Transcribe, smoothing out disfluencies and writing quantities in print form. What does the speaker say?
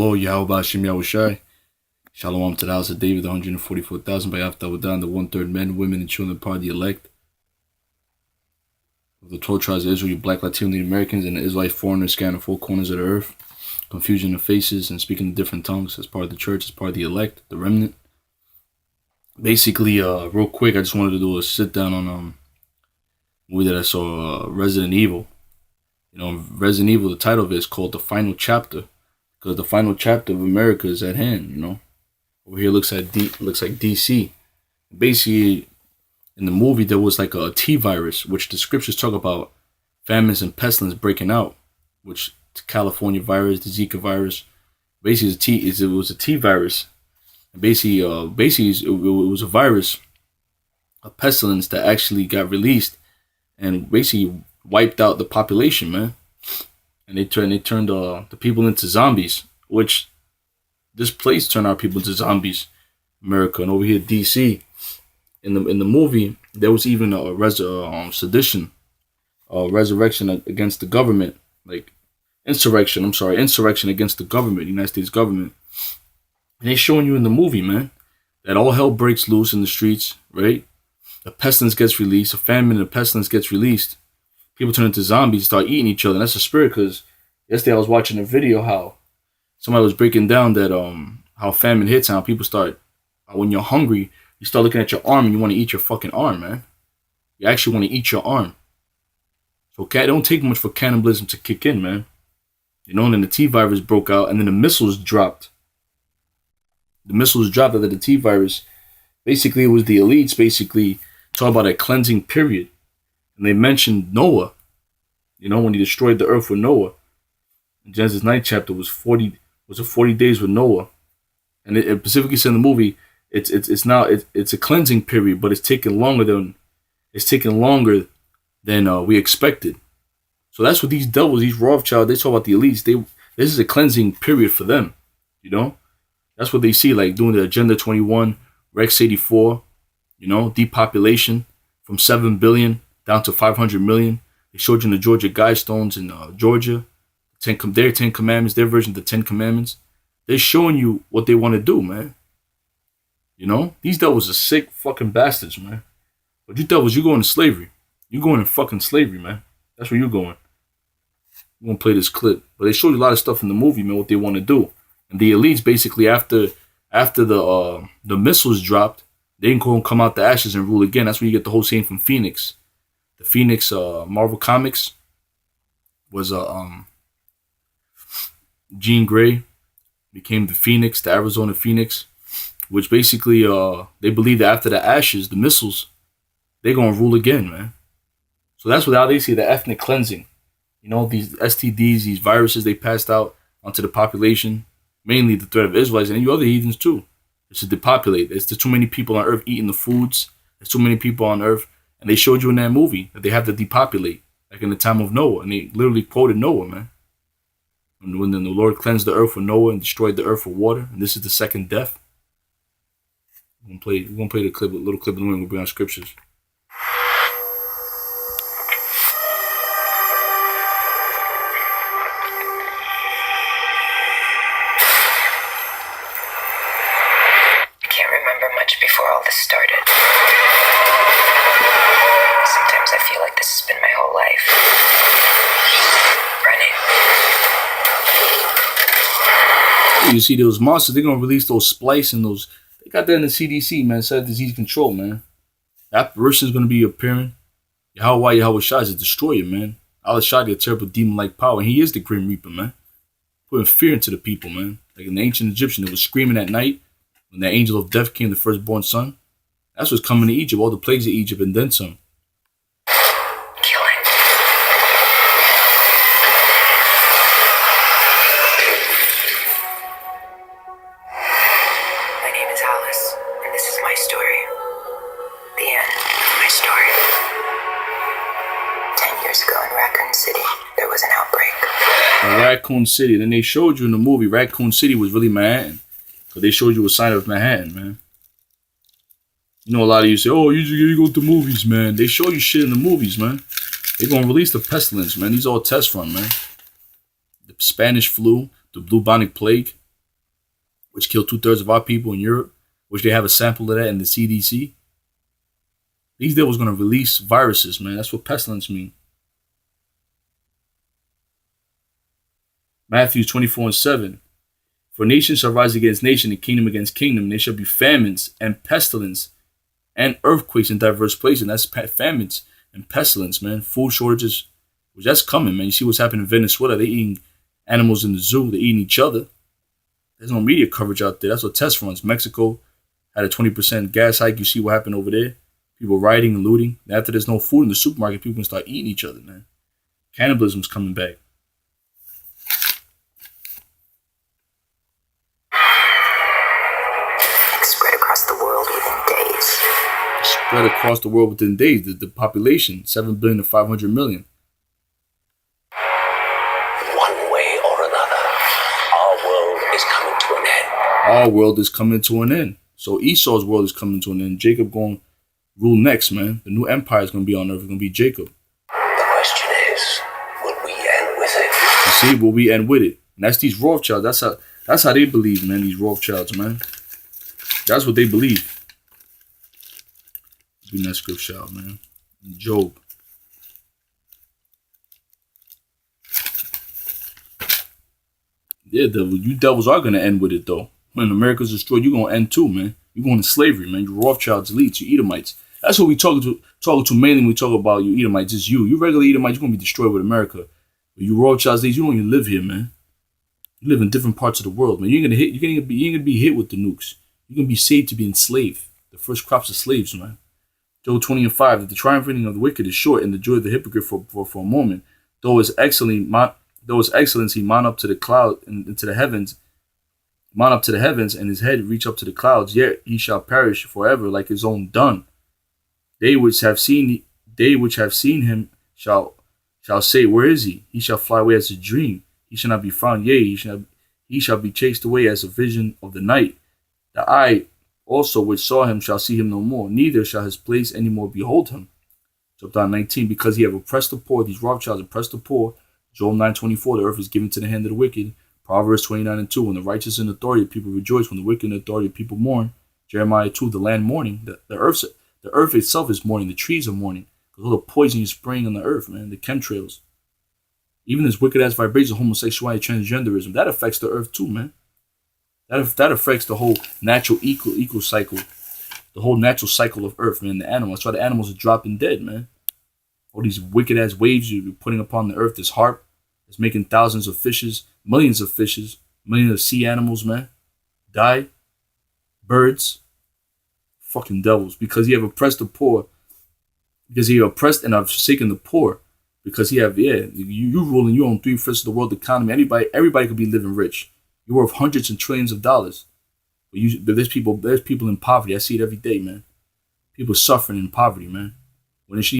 Oh, Yahweh Shem Yahushai. Shalom to the house of David, the 144,000 by After Wadan, the one-third men, women, and children, part of the elect of the 12 tribes of Israel, you black Latino Americans, and the Israelite foreigners scattered four corners of the earth. Confusion of faces and speaking in different tongues as part of the church, as part of the elect, the remnant. Basically, real quick, I just wanted to do a sit-down on a movie that I saw, Resident Evil. You know, Resident Evil, the title of it is called The Final Chapter, because the final chapter of America is at hand, you know. Over here looks like DC. Basically, in the movie, there was like a T virus, which the scriptures talk about famines and pestilence breaking out, which the California virus, the Zika virus, basically it was a T virus. And basically, it was a virus, a pestilence that actually got released and basically wiped out the population, man. And they turned the people into zombies, which this place turned our people into zombies, America. And over here, DC, in the movie, there was even a resurrection against the government, like insurrection against the government, the United States government. And they're showing you in the movie, man, that all hell breaks loose in the streets, right? The pestilence gets released, a famine and the pestilence gets released. People turn into zombies, start eating each other. And that's the spirit, because yesterday I was watching a video how somebody was breaking down that how famine hits and how people start, when you're hungry, you start looking at your arm and you want to eat your fucking arm, man. You actually want to eat your arm. So it don't take much for cannibalism to kick in, man. You know, and then the T virus broke out and then the missiles dropped. The missiles dropped after the T virus. Basically, it was the elites basically talk about a cleansing period. And they mentioned Noah. You know, when he destroyed the earth with Noah. In Genesis 9th chapter was 40 days with Noah. And it specifically said in the movie, it's a cleansing period, but it's taking longer than we expected. So that's what these devils, these Rothschild, they talk about the elites. This is a cleansing period for them. You know? That's what they see, like doing the Agenda 21, Rex 84, you know, depopulation from 7 billion down to 500 million. They showed you in the Georgia Guidestones in Georgia, their 10 Commandments, their version of the 10 Commandments. They're showing you what they want to do, man. You know, these devils are sick fucking bastards, man. But you devils, you going to slavery. You going in fucking slavery, man. That's where you're going. I'm going to play this clip. But they showed you a lot of stuff in the movie, man, what they want to do. And the elites, basically, after the missiles dropped, they can go and come out the ashes and rule again. That's where you get the whole saying from Phoenix. The Phoenix Marvel Comics was Jean Grey became the Phoenix, the Arizona Phoenix, which basically they believe that after the ashes, the missiles, they're gonna rule again, man. So that's how they see the ethnic cleansing. You know, these STDs, these viruses they passed out onto the population, mainly the threat of Israelites and you other heathens too. It's to depopulate. There's too many people on earth eating the foods. There's too many people on earth. And they showed you in that movie that they have to depopulate, like in the time of Noah. And they literally quoted Noah, man. When the Lord cleansed the earth with Noah and destroyed the earth with water. And this is the second death. We're gonna play the clip, a little clip, and then we'll bring out scriptures. Before all this started. Sometimes I feel like this has been my whole life. Running. You see those monsters, they're gonna release those splice and those, they got that in the CDC, man, Center Disease Control, man. The apparition is gonna be appearing. Yahweh Shai is a destroyer, man. Allah Shai a terrible demon-like power, and he is the Grim Reaper, man. Putting fear into the people, man. Like in the ancient Egyptian, they was screaming at night. When the angel of death came, the firstborn son, that's what's coming to Egypt, all the plagues of Egypt, and then some. Killing. My name is Alice, and this is my story. The end of my story. 10 years ago in Raccoon City, there was an outbreak. In Raccoon City, and then they showed you in the movie, Raccoon City was really Manhattan. But they showed you a sign of Manhattan, man. You know, a lot of you say, oh, you go to movies, man. They show you shit in the movies, man. They're going to release the Pestilence, man. These are all test run, man. The Spanish flu, the bubonic plague. which killed 2/3 of our people in Europe, which they have a sample of that in the CDC. These devils gonna release viruses, man. That's what pestilence mean. Matthew 24:7. For nation shall rise against nation, and kingdom against kingdom, and there shall be famines and pestilence and earthquakes in diverse places. And that's famines and pestilence, man. Food shortages, which that's coming, man. You see what's happening in Venezuela. They're eating animals in the zoo. They're eating each other. There's no media coverage out there. That's what test runs. Mexico had a 20% gas hike. You see what happened over there. People rioting and looting. And after there's no food in the supermarket, people can start eating each other, man. Cannibalism's coming back. Spread across the world within days. Spread across the world within days. The population, 7 billion to 500 million. One way or another, our world is coming to an end. Our world is coming to an end. So Esau's world is coming to an end. Jacob going to rule next, man. The new empire is going to be on earth. It's going to be Jacob. The question is, will we end with it? You see, will we end with it? And that's these Rothschilds. That's how they believe, man. These Rothschilds, man. That's what they believe. Reading that scripture out, man. Job. Yeah, you devils are going to end with it, though. When America's destroyed, you're going to end too, man. You're going to slavery, man. You Rothschilds, elites, you Edomites. That's what we talking to mainly when we talk about you Edomites. It's you. You regular Edomites, you're going to be destroyed with America. But you Rothschilds, you don't even live here, man. You live in different parts of the world, man. You ain't gonna be hit with the nukes. You're going to be saved to be enslaved. The first crops of slaves, man. Job 20:5, that the triumphing of the wicked is short, and the joy of the hypocrite for a moment. Though his excellency mount up to the cloud and into the heavens, mount up to the heavens, and his head reach up to the clouds, yet he shall perish forever like his own dung. They which have seen him shall say, where is he? He shall fly away as a dream. He shall not be found, yea, he shall be chased away as a vision of the night. The eye also which saw him shall see him no more, neither shall his place any more behold him. Job 19, because he have oppressed the poor, these Rothschilds oppressed the poor. Job 9:24, the earth is given to the hand of the wicked. Proverbs 29:2, when the righteous in authority, people rejoice. When the wicked in authority, people mourn. Jeremiah 2, the land mourning. The earth itself is mourning. The trees are mourning. Because all the poison is spraying on the earth, man. The chemtrails. Even this wicked-ass vibration, homosexuality, transgenderism, that affects the earth too, man. That affects the whole natural eco cycle. The whole natural cycle of earth, man. The animals. That's why the animals are dropping dead, man. All these wicked-ass waves you're putting upon the earth, this harp, is making thousands of fishes, millions of sea animals, man, die. Birds. Fucking devils. Because you have oppressed the poor. Because you have oppressed and have forsaken the poor. Because you ruling, you own 3/5 of the world economy. Everybody could be living rich. You're worth hundreds and trillions of dollars. But there's people in poverty. I see it every day, man. People suffering in poverty, man. When it should